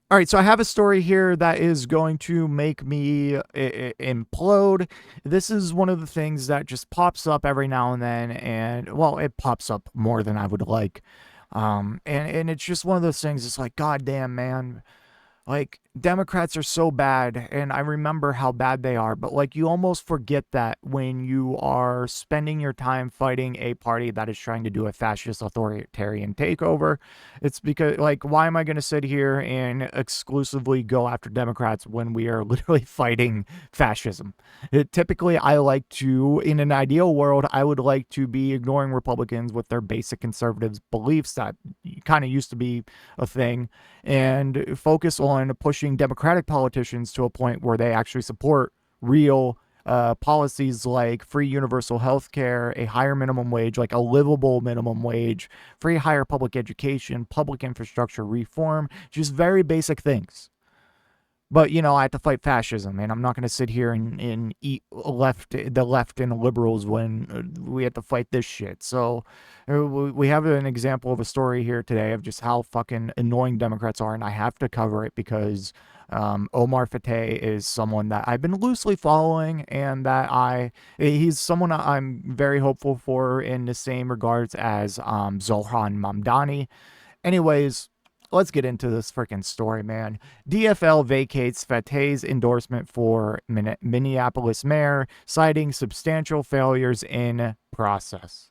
All right, so I have a story here that is going to make me implode. This is one of the things that just pops up every now and then, and well, it pops up more than I would like. And it's just one of those things. It's like, goddamn, man, like, Democrats are so bad, and I remember how bad they are, but like, you almost forget that when you are spending your time fighting a party that is trying to do a fascist authoritarian takeover. It's because, like, why am I going to sit here and exclusively go after Democrats when we are literally fighting fascism? Typically, I like to, in an ideal world, I would like to be ignoring Republicans with their basic conservative beliefs that kind of used to be a thing, and focus on pushing Democratic politicians to a point where they actually support real policies like free universal health care, a higher minimum wage, like a livable minimum wage, free higher public education, public infrastructure reform, just very basic things. But, you know, I have to fight fascism, and I'm not going to sit here and eat the left and liberals when we have to fight this shit. So we have an example of a story here today of just how fucking annoying Democrats are, and I have to cover it because Omar Fateh is someone that I've been loosely following, and that he's someone I'm very hopeful for in the same regards as Zohran Mamdani. Anyways, let's get into this freaking story, man. DFL vacates Fateh's endorsement for Minneapolis mayor, citing substantial failures in process.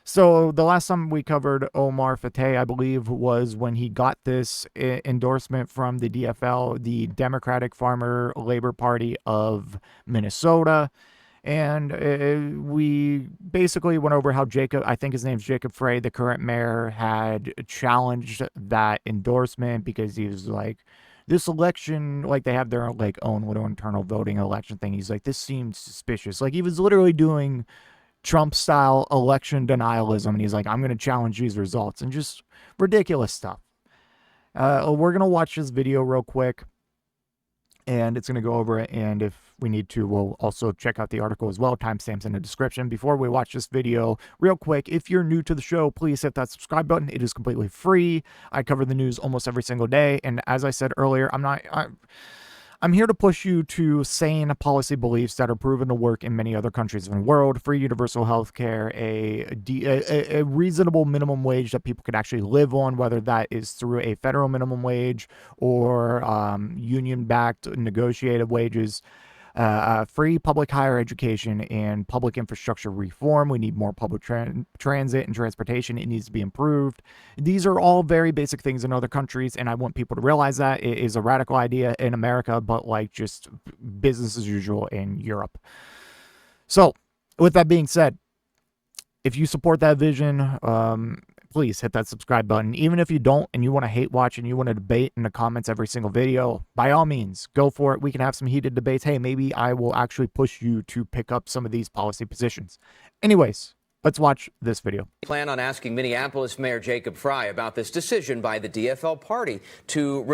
So the last time we covered Omar Fateh, I believe, was when he got this endorsement from the DFL, the Democratic Farmer Labor Party of Minnesota. And we basically went over how I think his name's Jacob Frey, the current mayor, had challenged that endorsement because he was like, this election, like, they have their like own little internal voting election thing. He's like, this seems suspicious. Like, he was literally doing Trump style election denialism. And he's like, I'm going to challenge these results, and just ridiculous stuff. We're going to watch this video real quick, and it's going to go over it, and if we need to, we'll also check out the article as well. Timestamps in the description. Before we watch this video, real quick, if you're new to the show, please hit that subscribe button. It is completely free. I cover the news almost every single day, and as I said earlier, I'm here to push you to sane policy beliefs that are proven to work in many other countries in the world. Free universal health care, a reasonable minimum wage that people can actually live on, whether that is through a federal minimum wage or union-backed negotiated wages. Free public higher education and public infrastructure reform. We need more public transit and transportation. It needs to be improved. These are all very basic things in other countries, and I want people to realize that it is a radical idea in America, but like just business as usual in Europe. So, with that being said, if you support that vision, please hit that subscribe button. Even if you don't and you want to hate watch and you want to debate in the comments every single video, by all means, go for it. We can have some heated debates. Hey, maybe I will actually push you to pick up some of these policy positions. Anyways, let's watch this video. Plan on asking Minneapolis Mayor Jacob Frey about this decision by the DFL party to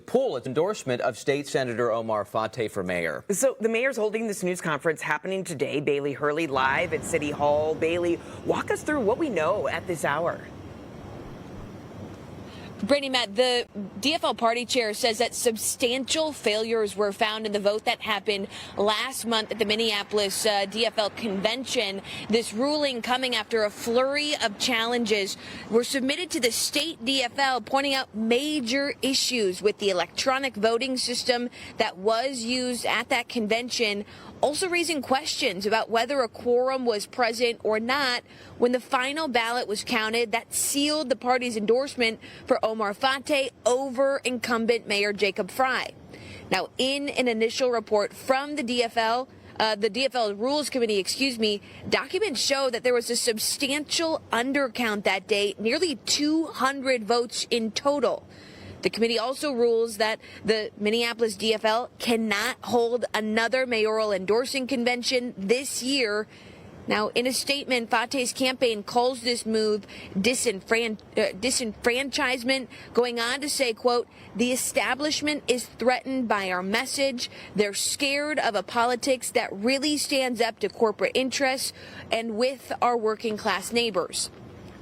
pull its endorsement of State Senator Omar Fateh for mayor. So the mayor's holding this news conference happening today. Bailey Hurley live at City Hall. Bailey, walk us through what we know at this hour. Brittany, Matt, the DFL party chair says that substantial failures were found in the vote that happened last month at the Minneapolis DFL convention. This ruling coming after a flurry of challenges were submitted to the state DFL, pointing out major issues with the electronic voting system that was used at that convention, also raising questions about whether a quorum was present or not when the final ballot was counted that sealed the party's endorsement for Omar Fateh over incumbent Mayor Jacob Frey. Now, in an initial report from the DFL Rules Committee, documents show that there was a substantial undercount that day, nearly 200 votes in total. The committee also rules that the Minneapolis DFL cannot hold another mayoral endorsing convention this year. Now, in a statement, Fateh's campaign calls this move disenfranchisement, going on to say, quote, the establishment is threatened by our message. They're scared of a politics that really stands up to corporate interests and with our working class neighbors.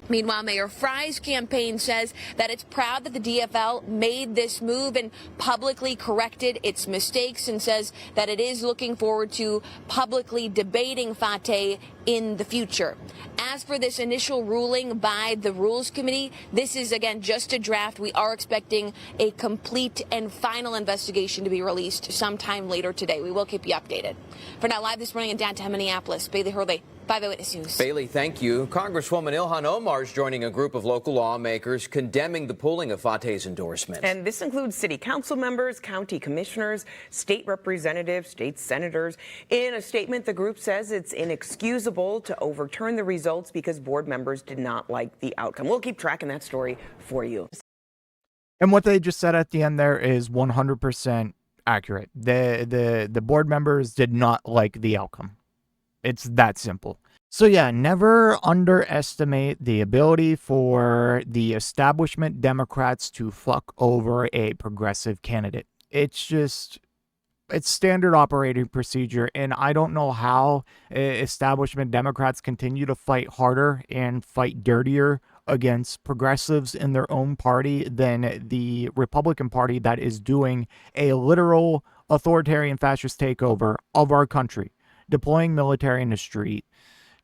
Meanwhile, Mayor Frey's campaign says that it's proud that the DFL made this move and publicly corrected its mistakes, and says that it is looking forward to publicly debating Fateh in the future. As for this initial ruling by the Rules Committee, this is, again, just a draft. We are expecting a complete and final investigation to be released sometime later today. We will keep you updated. For now, live this morning in downtown Minneapolis, Bailey Hurley, 5 Eyewitness News. Bailey, thank you. Congresswoman Ilhan Omar is joining a group of local lawmakers condemning the pulling of Fateh's endorsement. And this includes city council members, county commissioners, state representatives, state senators. In a statement, the group says it's inexcusable to overturn the results because board members did not like the outcome. We'll keep tracking that story for you. And what they just said at the end there is 100% accurate. The board members did not like the outcome. It's that simple. So yeah, never underestimate the ability for the establishment Democrats to fuck over a progressive candidate. It's standard operating procedure, and I don't know how establishment Democrats continue to fight harder and fight dirtier against progressives in their own party than the Republican Party that is doing a literal authoritarian fascist takeover of our country. Deploying military in the street,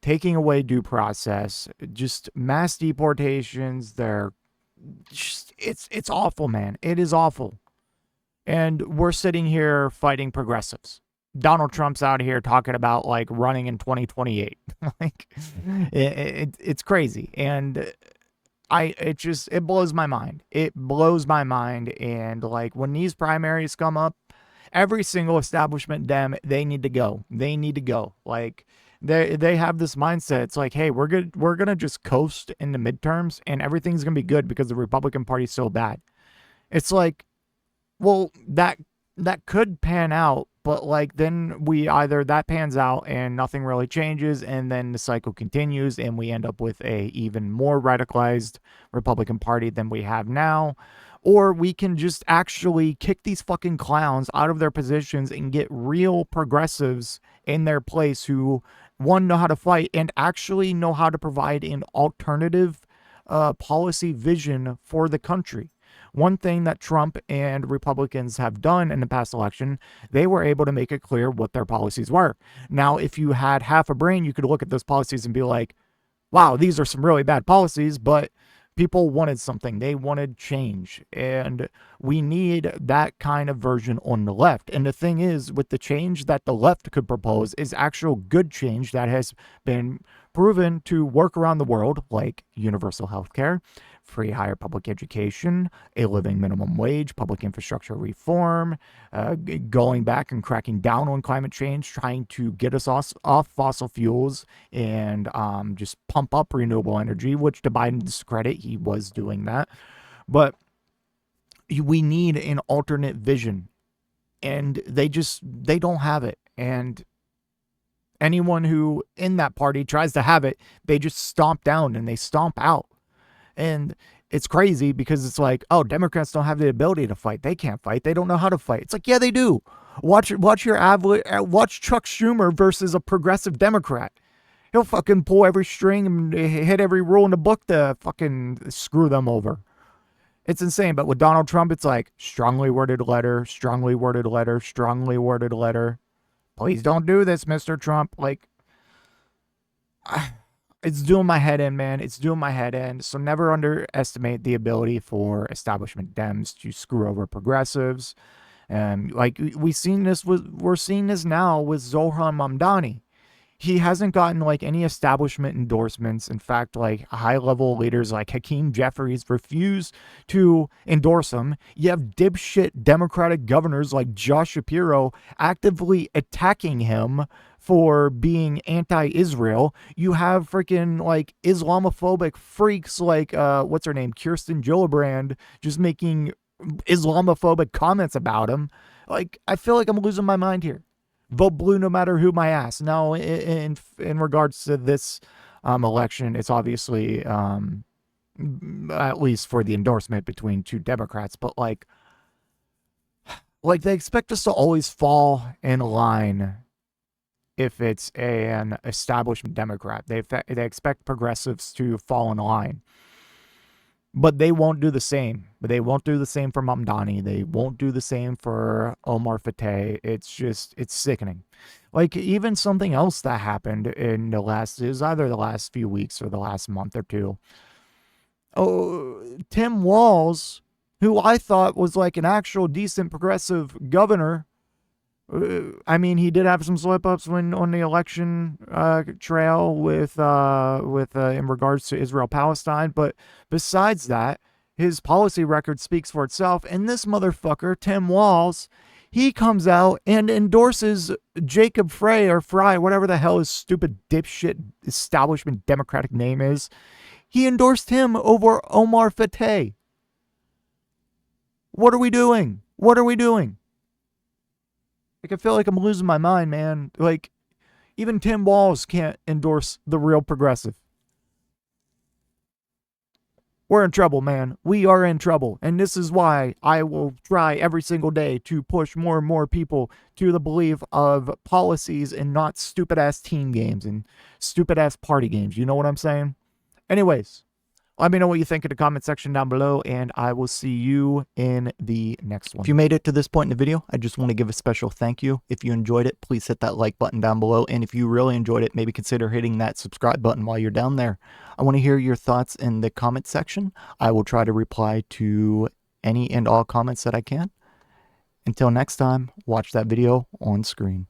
taking away due process, just mass deportations. It's awful, man. It is awful. And we're sitting here fighting progressives. Donald Trump's out here talking about like running in 2028. Like it's crazy. And it blows my mind. It blows my mind. And like when these primaries come up, every single establishment Dem, they need to go. They need to go. Like they have this mindset. It's like, hey, we're gonna just coast in the midterms and everything's gonna be good because the Republican Party's so bad. It's like, well, that could pan out, but like then we either that pans out and nothing really changes, and then the cycle continues and we end up with a even more radicalized Republican Party than we have now. Or we can just actually kick these fucking clowns out of their positions and get real progressives in their place who, one, know how to fight and actually know how to provide an alternative policy vision for the country. One thing that Trump and Republicans have done in the past election, they were able to make it clear what their policies were. Now, if you had half a brain, you could look at those policies and be like, wow, these are some really bad policies, but people wanted something. They wanted change. And we need that kind of version on the left. And the thing is, with the change that the left could propose is actual good change that has been proven to work around the world, like universal health care, free higher public education, a living minimum wage, public infrastructure reform, going back and cracking down on climate change, trying to get us off fossil fuels and just pump up renewable energy, which to Biden's credit, he was doing that. But we need an alternate vision, and they don't have it. And anyone who in that party tries to have it, they just stomp down and they stomp out. And it's crazy because it's like, oh, Democrats don't have the ability to fight. They can't fight. They don't know how to fight. It's like, yeah, they do. Watch Chuck Schumer versus a progressive Democrat. He'll fucking pull every string and hit every rule in the book to fucking screw them over. It's insane. But with Donald Trump, it's like strongly worded letter, strongly worded letter, strongly worded letter. Please don't do this, Mr. Trump. Like, it's doing my head in, man. It's doing my head in. So never underestimate the ability for establishment Dems to screw over progressives. Like we're seeing this now with Zohran Mamdani. He hasn't gotten like any establishment endorsements. In fact, like high-level leaders like Hakeem Jeffries refuse to endorse him. You have dipshit Democratic governors like Josh Shapiro actively attacking him for being anti-Israel. You have freaking like Islamophobic freaks like what's her name, Kirsten Gillibrand, just making Islamophobic comments about him. Like, I feel like I'm losing my mind here. Vote blue no matter who my ass. Now, in regards to this election, it's obviously at least for the endorsement between two Democrats, but like they expect us to always fall in line if it's an establishment Democrat. They expect progressives to fall in line. But they won't do the same. But they won't do the same for Mamdani. They won't do the same for Omar Fateh. It's sickening. Like, even something else that happened in either the last few weeks or the last month or two. Oh, Tim Walz, who I thought was like an actual decent progressive governor. I mean, he did have some slip-ups on the election trail with in regards to Israel-Palestine, but besides that, his policy record speaks for itself. And this motherfucker, Tim Walz, he comes out and endorses Jacob Frey or Frey, whatever the hell his stupid dipshit establishment Democratic name is. He endorsed him over Omar Fateh. What are we doing? What are we doing? Like, I feel like I'm losing my mind, man. Like, even Tim Walz can't endorse the real progressive. We're in trouble, man. We are in trouble. And this is why I will try every single day to push more and more people to the belief of policies and not stupid-ass team games and stupid-ass party games. You know what I'm saying? Anyways, let me know what you think in the comment section down below, and I will see you in the next one. If you made it to this point in the video, I just want to give a special thank you. If you enjoyed it, please hit that like button down below, and if you really enjoyed it, maybe consider hitting that subscribe button while you're down there. I want to hear your thoughts in the comment section. I will try to reply to any and all comments that I can. Until next time, watch that video on screen.